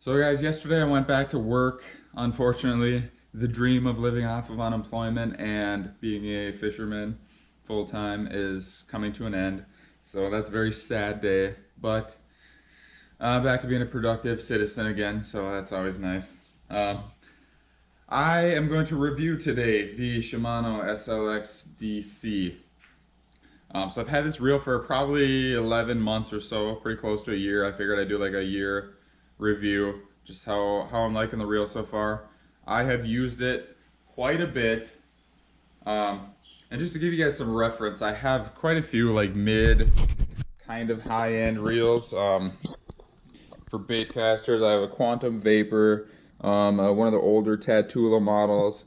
So guys, yesterday I went back to work. Unfortunately, the dream of living off of unemployment and being a fisherman full time is coming to an end. So that's a very sad day, but back to being a productive citizen again, so that's always nice. I am going to review today the Shimano SLX DC. So I've had this reel for probably 11 months or so, pretty close to a year. I figured I'd do like a year review, just how I'm liking the reel so far. I have used it quite a bit. And just to give you guys some reference, I have quite a few like mid, kind of high-end reels. For baitcasters, I have a Quantum Vapor, one of the older Tatula models,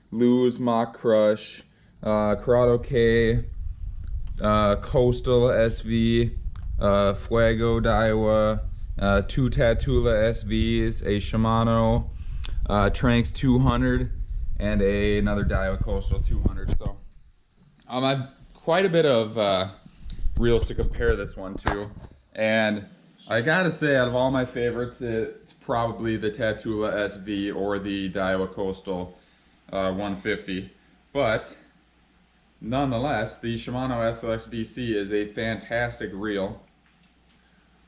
Lose Mock Crush, Corrado K, Coastal SV, Fuego Daiwa, two Tatula SVs, a Shimano Tranx 200, and another Daiwa Coastal 200. So I have quite a bit of reels to compare this one to, and I gotta say, out of all my favorites, it's probably the Tatula SV or the Daiwa Coastal 150. But nonetheless, the Shimano SLX DC is a fantastic reel.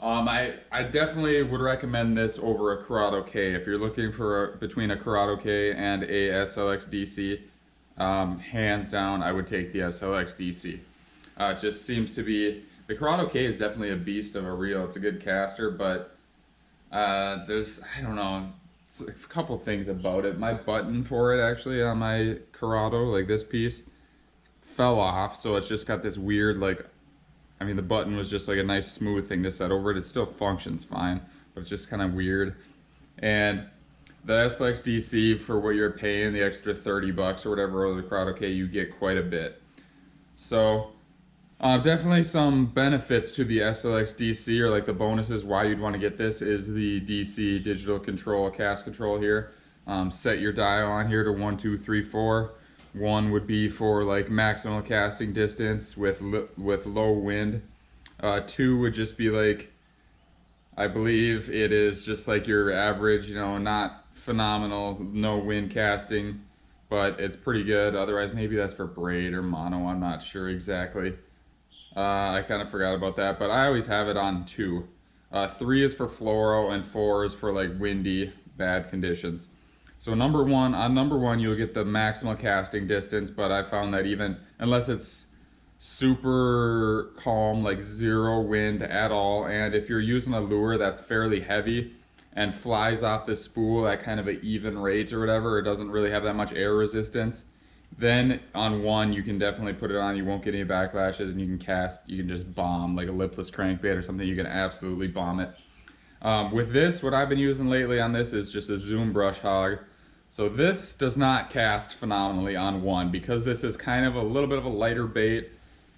I definitely would recommend this over a Corrado K. If you're looking for between a Corrado K and a SLX DC, hands down, I would take the SLX DC. It just seems to be, the Corrado K is definitely a beast of a reel. It's a good caster, but there's, I don't know, it's a couple things about it. My button for it actually on my Corrado, like this piece, fell off, so it's just got this weird, like, I mean, the button was just like a nice smooth thing to set over it. It still functions fine, but it's just kind of weird. And the SLX DC, for what you're paying, the extra 30 bucks or whatever over the Corrado K, you get quite a bit. So definitely some benefits to the SLX DC, or like the bonuses why you'd want to get this, is the DC digital control, cast control here. Set your dial on here to 1, 2, 3, 4. One would be for like maximal casting distance with low wind. Two would just be like, I believe it is just like your average, you know, not phenomenal, no wind casting, but it's pretty good. Otherwise, maybe that's for braid or mono, I'm not sure exactly. I kind of forgot about that, but I always have it on 2. 3 is for fluoro, and 4 is for like windy, bad conditions. So on number one, you'll get the maximal casting distance, but I found that even, unless it's super calm, like 0 wind at all, and if you're using a lure that's fairly heavy and flies off the spool at kind of an even rate or whatever, it doesn't really have that much air resistance, then on 1 you can definitely put it on. You won't get any backlashes, and you can cast, you can just bomb like a lipless crankbait or something. You can absolutely bomb it. With this, what I've been using lately on this is just a Zoom brush hog. So this does not cast phenomenally on 1, because this is kind of a little bit of a lighter bait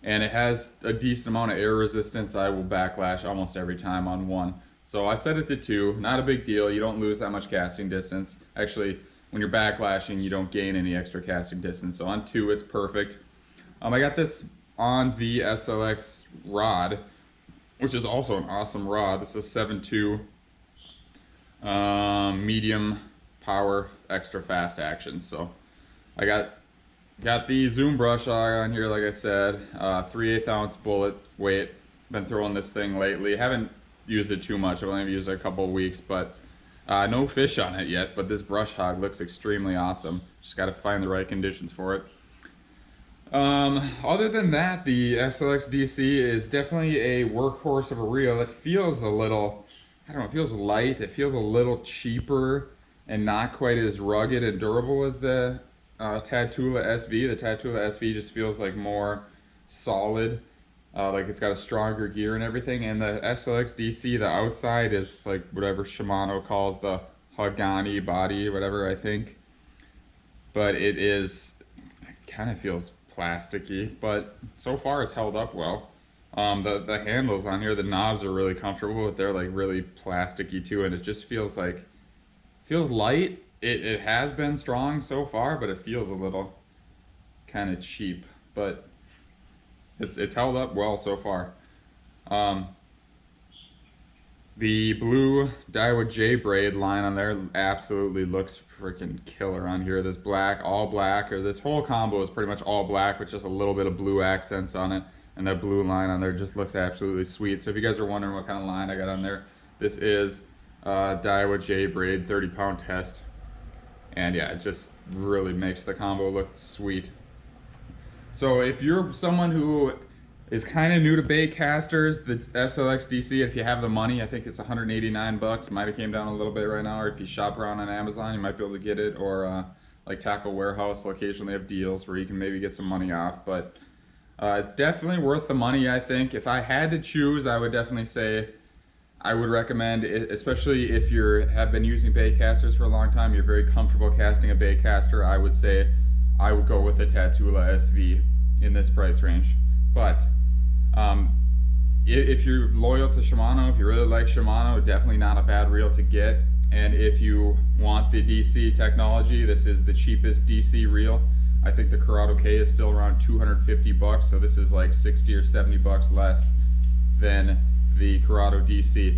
and it has a decent amount of air resistance. I will backlash almost every time on 1. So I set it to 2, not a big deal. You don't lose that much casting distance. Actually, when you're backlashing, you don't gain any extra casting distance. So on 2, it's perfect. I got this on the SLX rod, which is also an awesome rod. This is a 7.2 medium power, extra fast action. So I got the Zoom brush on here, like I said, 3/8 ounce bullet weight. Been throwing this thing lately. Haven't used it too much. I've only used it a couple of weeks, but no fish on it yet. But this brush hog looks extremely awesome. Just got to find the right conditions for it. Other than that, the SLX DC is definitely a workhorse of a reel. It feels a little, I don't know, it feels light. It feels a little cheaper and not quite as rugged and durable as the Tatula SV. The Tatula SV just feels like more solid, like it's got a stronger gear and everything. And the SLX DC, the outside is like whatever Shimano calls the Hagani body, whatever, I think. But it kind of feels plasticky, but so far it's held up well. The handles on here, the knobs are really comfortable, but they're like really plasticky too, and it just feels like, feels light. It has been strong so far, but it feels a little kind of cheap, but it's held up well so far. The blue Daiwa J braid line on there absolutely looks freaking killer on here. This black, all black, or this whole combo is pretty much all black with just a little bit of blue accents on it. And that blue line on there just looks absolutely sweet. So if you guys are wondering what kind of line I got on there, this is Daiwa J braid 30-pound test. And yeah, it just really makes the combo look sweet. So if you're someone who is kind of new to baitcasters, the SLX DC, if you have the money, I think it's 189 bucks. Might have came down a little bit right now, or if you shop around on Amazon, you might be able to get it, or like Tackle Warehouse will occasionally have deals where you can maybe get some money off, but it's definitely worth the money, I think. If I had to choose, I would definitely say I would recommend it, especially if you have been using baitcasters for a long time, you're very comfortable casting a baitcaster, I would say I would go with a Tatula SV in this price range. But if you're loyal to Shimano, if you really like Shimano, definitely not a bad reel to get. And if you want the DC technology, this is the cheapest DC reel. I think the Curado K is still around 250 bucks, so this is like 60 or 70 bucks less than the Curado DC.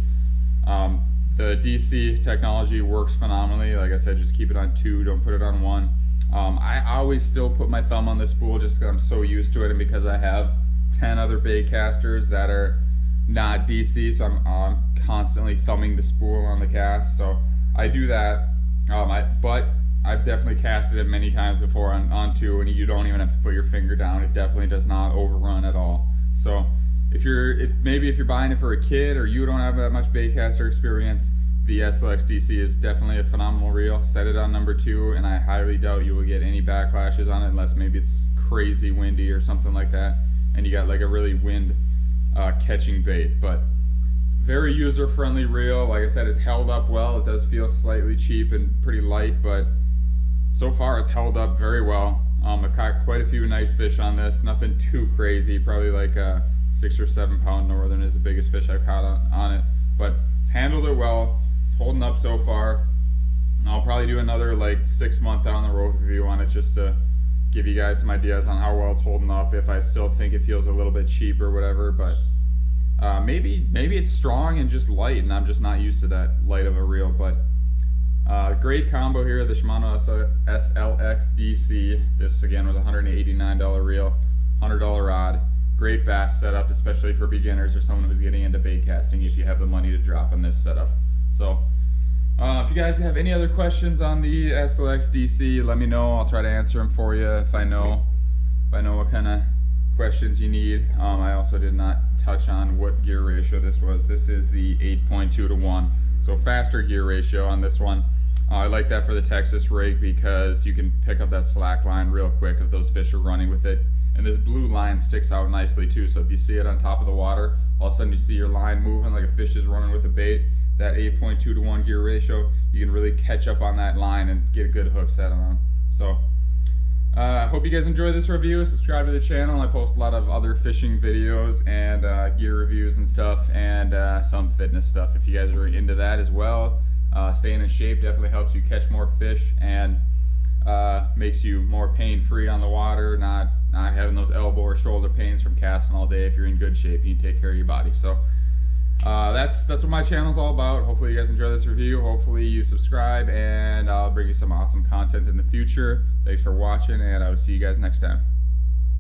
The DC technology works phenomenally. Like I said, just keep it on 2, don't put it on 1. I always still put my thumb on this spool just because I'm so used to it, and because I have 10 other baitcasters that are not DC, so I'm constantly thumbing the spool on the cast, so I do that. But I've definitely casted it many times before on 2, and you don't even have to put your finger down. It definitely does not overrun at all. So if you're buying it for a kid, or you don't have that much baitcaster experience, the SLX DC is definitely a phenomenal reel. Set it on number 2, and I highly doubt you will get any backlashes on it, unless maybe it's crazy windy or something like that, and you got like a really wind catching bait. But very user-friendly reel. Like I said, it's held up well. It does feel slightly cheap and pretty light, but so far it's held up very well. I've caught quite a few nice fish on this. Nothing too crazy. Probably like a 6 or 7 pound northern is the biggest fish I've caught on it. But it's handled it well. It's holding up so far. I'll probably do another like 6 month down the road review on it, just to give you guys some ideas on how well it's holding up, if I still think it feels a little bit cheap or whatever. But maybe it's strong and just light, and I'm just not used to that light of a reel. But great combo here, the Shimano SLX DC. This again was a $189 reel, $100 rod. Great bass setup, especially for beginners or someone who's getting into bait casting, if you have the money to drop on this setup. So if you guys have any other questions on the SLX DC, let me know. I'll try to answer them for you if I know what kind of questions you need. I also did not touch on what gear ratio this was. This is the 8.2 to 1, so faster gear ratio on this one. I like that for the Texas rig because you can pick up that slack line real quick if those fish are running with it. And this blue line sticks out nicely too, so if you see it on top of the water, all of a sudden you see your line moving like a fish is running with a bait. That 8.2 to 1 gear ratio, you can really catch up on that line and get a good hook set on them. So I hope you guys enjoyed this review. Subscribe to the channel. I post a lot of other fishing videos and gear reviews and stuff, and some fitness stuff if you guys are into that as well. Staying in shape definitely helps you catch more fish, and makes you more pain-free on the water, not having those elbow or shoulder pains from casting all day. If you're in good shape and you take care of your body. So that's what my channel's all about. Hopefully you guys enjoy this review. Hopefully you subscribe, and I'll bring you some awesome content in the future. Thanks for watching, and I will see you guys next time.